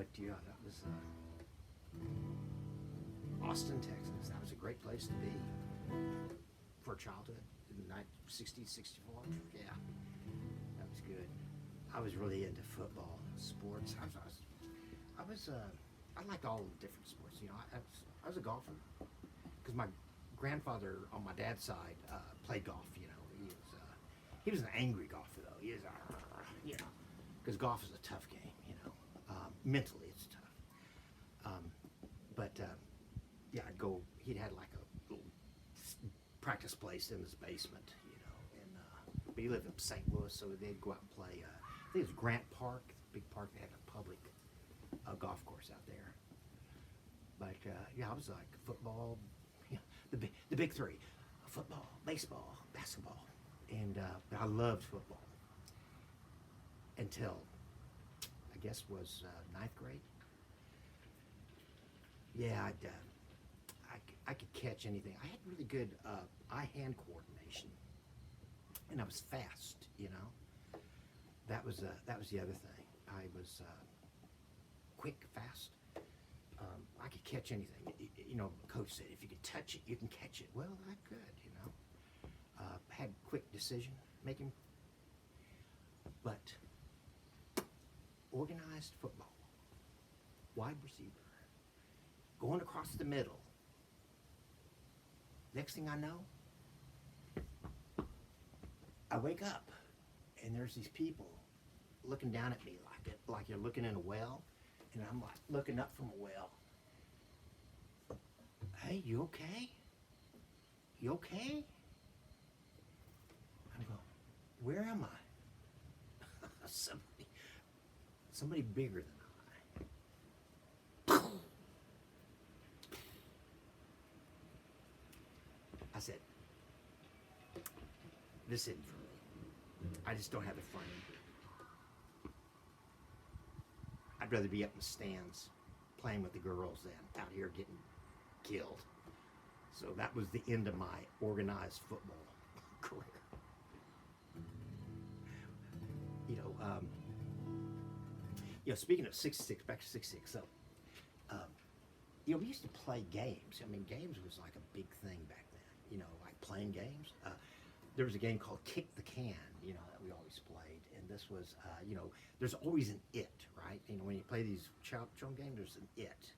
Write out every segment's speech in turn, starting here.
But yeah, that was Austin, Texas. That was a great place to be for childhood in the 60s, 64. Yeah, that was good. I was really into football, sports. I liked all the different sports. You know, I was a golfer because my grandfather on my dad's side played golf. You know, he was an angry golfer though. He was, you know, because golf is a tough game. You know, mentally it's tough. But yeah, I'd go. He'd had like a little practice place in his basement. You know, and but he lived in St. Louis, so they'd go out and play. I think it was Grant Park, big park. They had a public golf course out there. But yeah, I was like football, you know, the big three: football, baseball, basketball, and but I loved football until I guess was ninth grade. Yeah, I could catch anything. I had really good eye-hand coordination, and I was fast. You know, that was the other thing. I was quick, fast. I could catch anything. You know, coach said if you could touch it, you can catch it. Well, I could. You know, had quick decision making, but organized football, wide receiver, going across the middle. Next thing I know, I wake up and there's these people looking down at me like you're looking in a well, and I'm like looking up from a well. Hey, you okay? You okay? I'm going, where am I? Somebody bigger than I. I said, this isn't for me. I just don't have the frame. I'd rather be up in the stands playing with the girls than out here getting killed. So that was the end of my organized football career. You know, speaking of 66, back to 66, so, you know, we used to play games. I mean, games was like a big thing back then, you know, like playing games. There was a game called Kick the Can, you know, that we always played. And this was, you know, there's always an it, right? You know, when you play these children games, there's an it.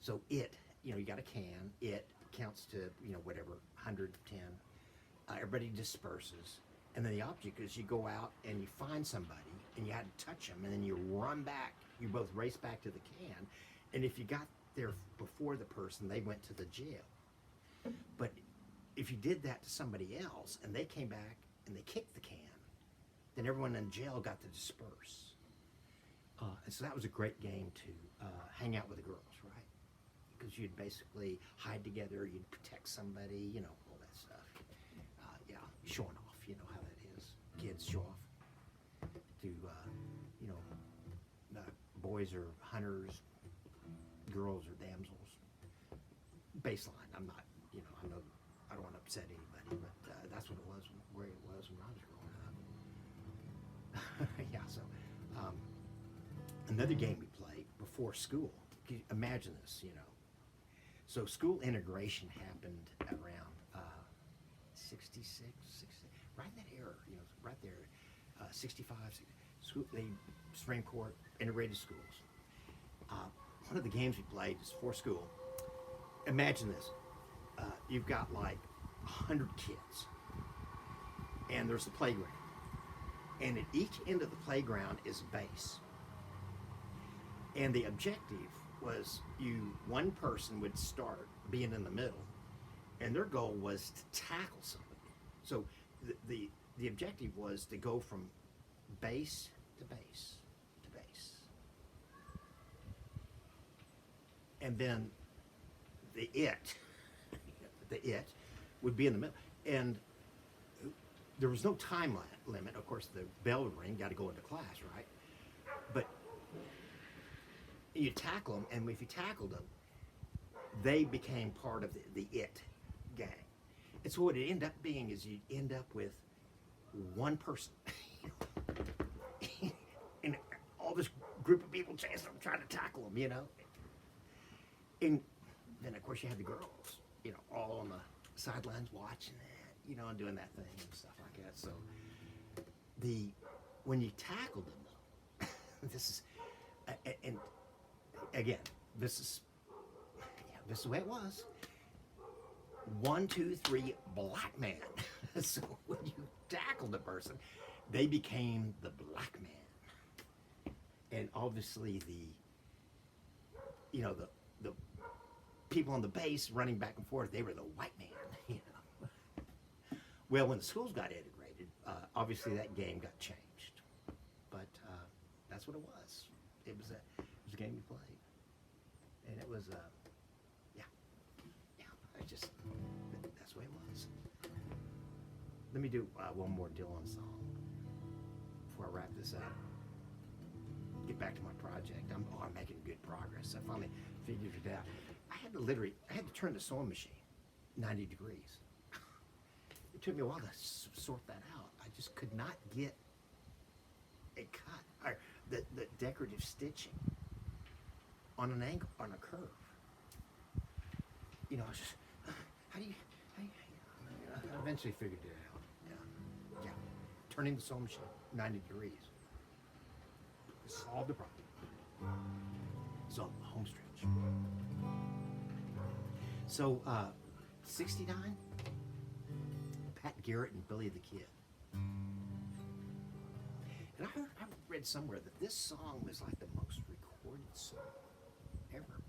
So it, you know, you got a can, it counts to, you know, whatever, 110. Everybody disperses. And then the object is you go out and you find somebody and you had to touch them, and then you run back. You both race back to the can. And if you got there before the person, they went to the jail. But if you did that to somebody else and they came back and they kicked the can, then everyone in jail got to disperse. And so that was a great game to hang out with the girls, right? Because you'd basically hide together, you'd protect somebody, you know, all that stuff. Yeah, showing off, you know how that is. Kids show off. You know, boys are hunters, girls are damsels. Baseline, I'm not, you know, I don't want to upset anybody, but that's what it was, where it was when I was growing up. Yeah, so another game we played before school. Imagine this, you know. So school integration happened around 66, right in that era, you know, right there, 65. The Supreme Court integrated schools. One of the games we played is for school. Imagine this. You've got like 100 kids, and there's a playground. And at each end of the playground is a base. And the objective was one person would start being in the middle, and their goal was to tackle somebody. So the objective was to go from base to base to base. And then the it would be in the middle. And there was no time limit. Of course, the bell would ring, got to go into class, right? But you tackle them, and if you tackled them, they became part of the it gang. And so what it ended up being is you'd end up with one person. And all this group of people chasing them, trying to tackle them, you know. And then, of course, you had the girls, you know, all on the sidelines watching that, you know, and doing that thing and stuff like that. So when you tackled them, though, this is, and again, this is the way it was. 1, 2, 3, black man. So when you tackled the person, they became the black man. And obviously the people on the base running back and forth, they were the white man, you know. Well, when the schools got integrated, obviously that game got changed. But that's what it was. It was a game you played. And it was, that's the way it was. Let me do one more Dylan song before I wrap this up. Get back to my project. I'm making good progress. I finally figured it out. I had to turn the sewing machine 90 degrees. It took me a while to sort that out. I just could not get a cut, or the decorative stitching on an angle, on a curve. You know, I was just, how do you, I eventually figured it out. Yeah. Turning the sewing machine 90 degrees. Solved the problem. Solved the home stretch. So, 69, Pat Garrett and Billy the Kid. And I read somewhere that this song was like the most recorded song ever.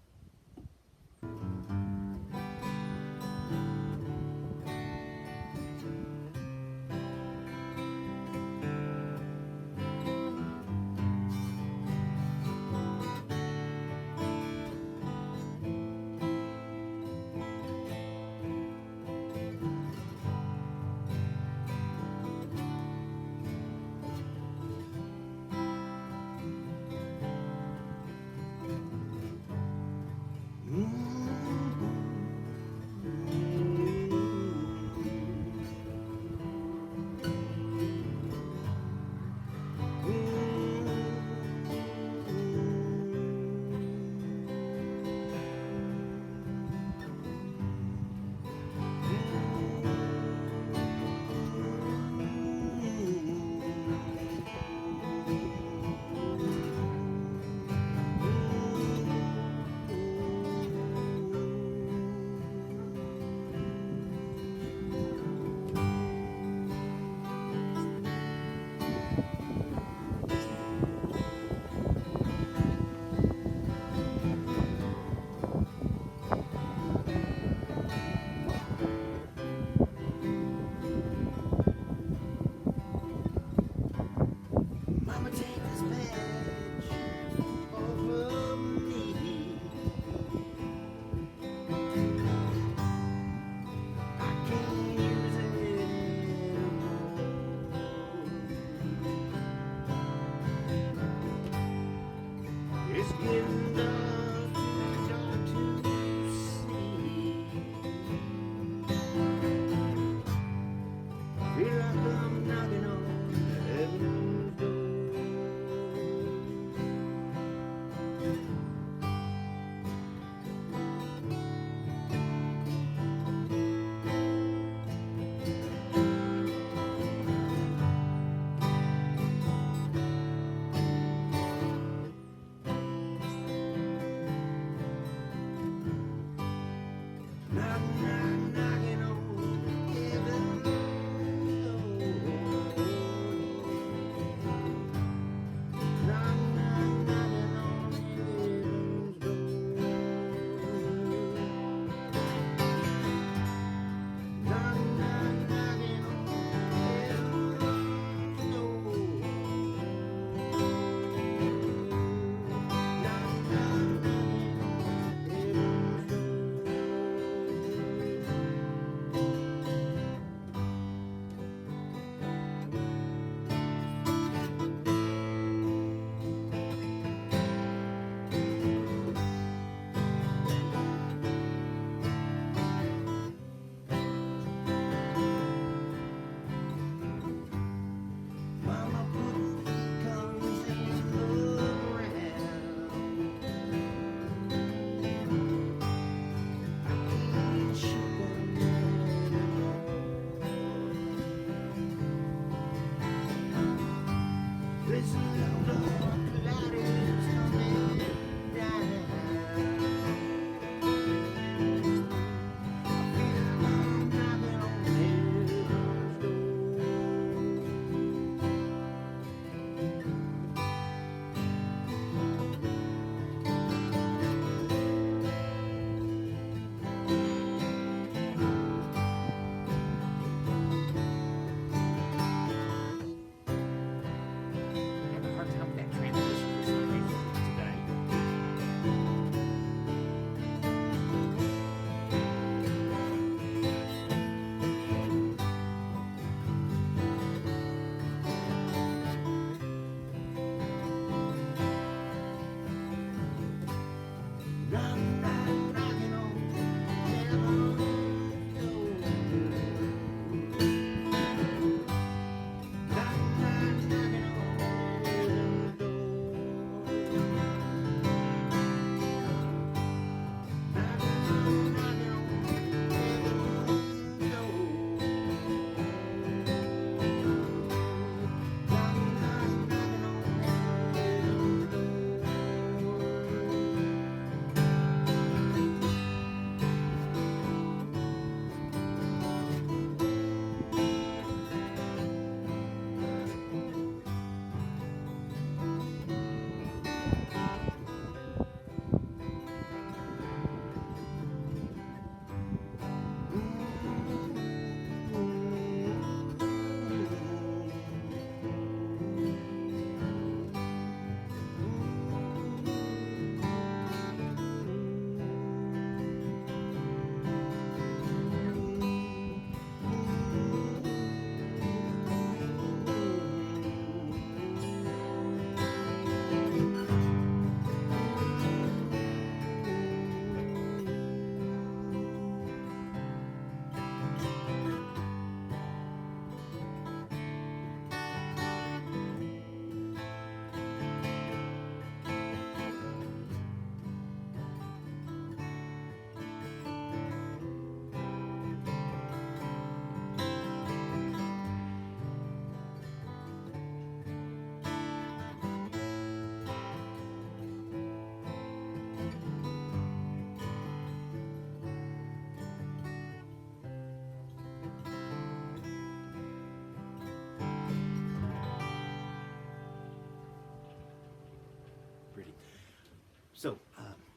So,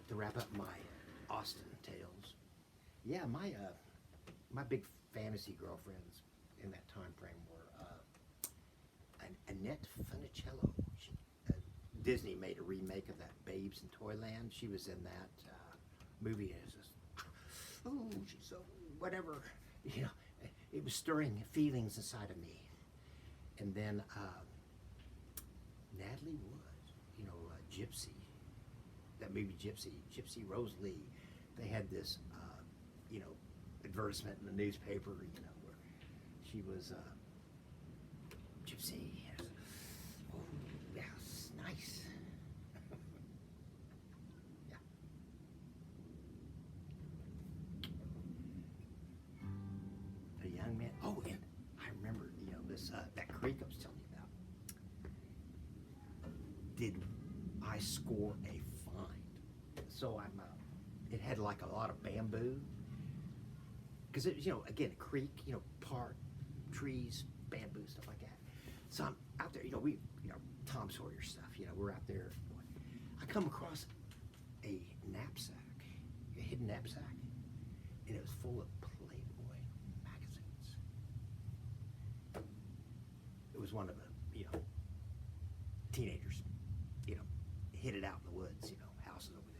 to wrap up my Austin tales, yeah, my big fantasy girlfriends in that time frame were Annette Funicello. Disney made a remake of that Babes in Toyland. She was in that movie. It was just, oh, she's so whatever. You know, it was stirring feelings inside of me. And then Natalie Wood, you know, Gypsy. That movie Gypsy Rose Lee. They had this, you know, advertisement in the newspaper, you know, where she was Gypsy. Oh, yes, nice. Yeah. A young man. Oh, and I remember, you know, this that creek I was telling you about. Did I score a find? So I'm. It had like a lot of bamboo. Because it was, you know, again, a creek, you know, park, trees, bamboo, stuff like that. So I'm out there, you know, Tom Sawyer stuff, you know, we're out there. I come across a knapsack, a hidden knapsack, and it was full of Playboy magazines. It was one of the, you know, teenagers, you know, hid it out in the woods, you know, houses over there.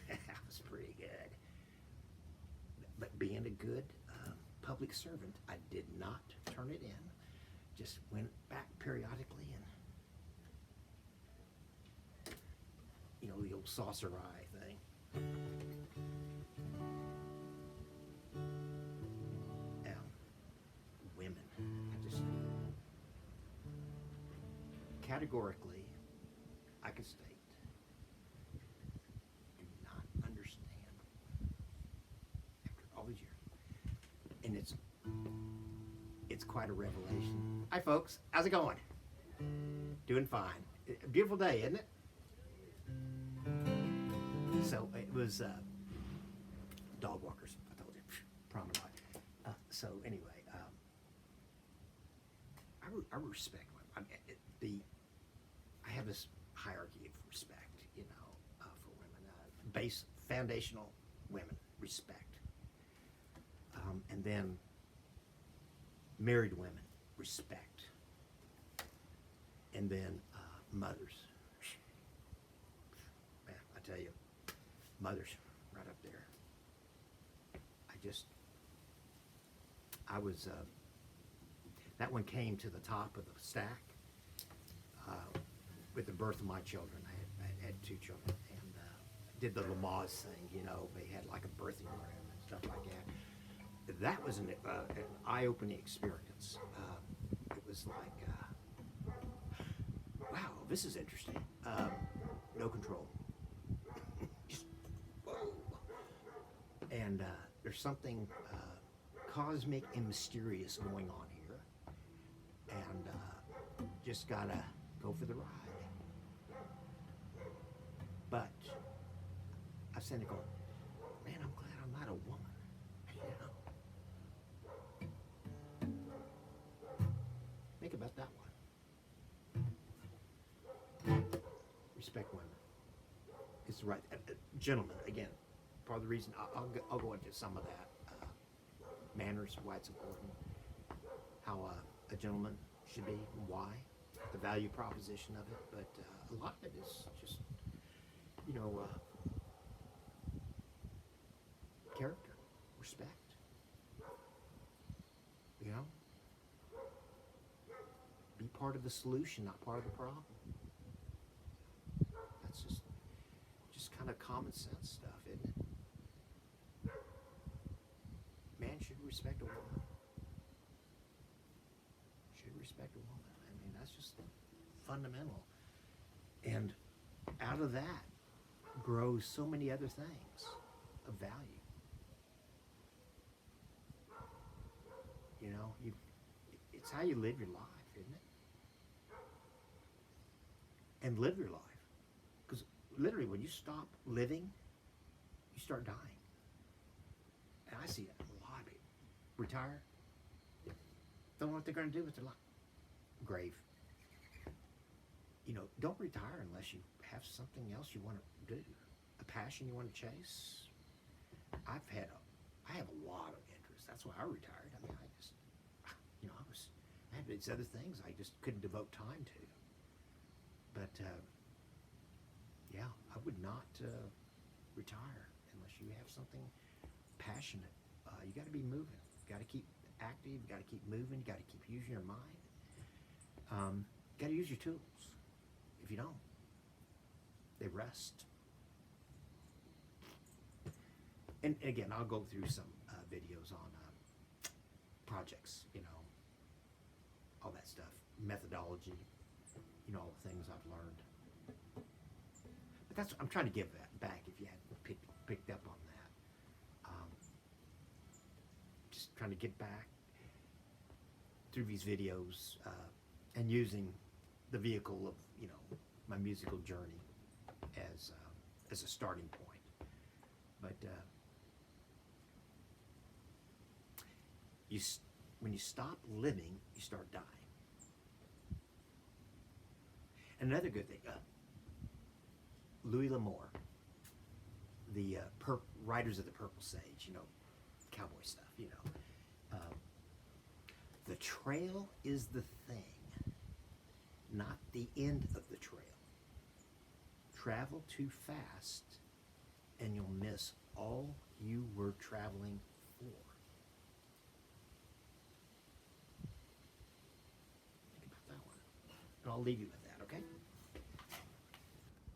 That was pretty good. But being a good public servant, I did not turn it in. Just went back periodically and, you know, the old saucer eye thing. Women. I just, categorically, I can state, do not understand after all these years. And it's quite a revelation. Hi folks, how's it going? Doing fine. A beautiful day, isn't it? So it was dog walkers, I told you, promenade. So anyway, I respect women. I have this hierarchy of respect, you know, for women. Base, foundational women, respect. And then married women, respect. And then mothers. Man, I tell you, mothers, right up there. I was, that one came to the top of the stack with the birth of my children. I had two children, and did the Lamaze thing, you know, they had like a birthing room and stuff like that. That was an eye-opening experience. It was like, wow, this is interesting. No control. Just, whoa. And there's something cosmic and mysterious going on here. And just gotta go for the ride. But I was sitting there going, man, I'm glad I'm not a woman. You know? Think about that one. Respect women. It's right. Gentlemen, again, part of the reason I'll go into some of that. Manners, why it's important. How a gentleman should be, why. The value proposition of it. But a lot of it is just, you know, character, respect. You know? Be part of the solution, not part of the problem. That's just kind of common sense stuff, isn't it? Man should respect a woman. Should respect a woman. I mean, that's just fundamental. And out of that grows so many other things of value. You know, it's how you live your life, isn't it? And live your life. Because literally when you stop living, you start dying. And I see it a lot of people. Retire, don't know what they're going to do with their life. Grave. You know, don't retire unless you have something else you want to do, a passion you want to chase. I have a lot of interests. That's why I retired. I mean, I had these other things I just couldn't devote time to. But yeah, I would not retire unless you have something passionate. You got to be moving. You got to keep active. You got to keep moving. You got to keep using your mind. You got to use your tools. If you don't, they rest. And again, I'll go through some videos on projects, all that stuff, methodology, all the things I've learned. But that's, I'm trying to give that back if you hadn't picked up on that. Just trying to get back through these videos and using the vehicle of, my musical journey as a starting point. But when you stop living, you start dying. And another good thing, Louis L'Amour, the writers of the Purple Sage, cowboy stuff, the trail is the thing, not the end of the trail. Travel too fast and you'll miss all you were traveling for. Think about that one. And I'll leave you with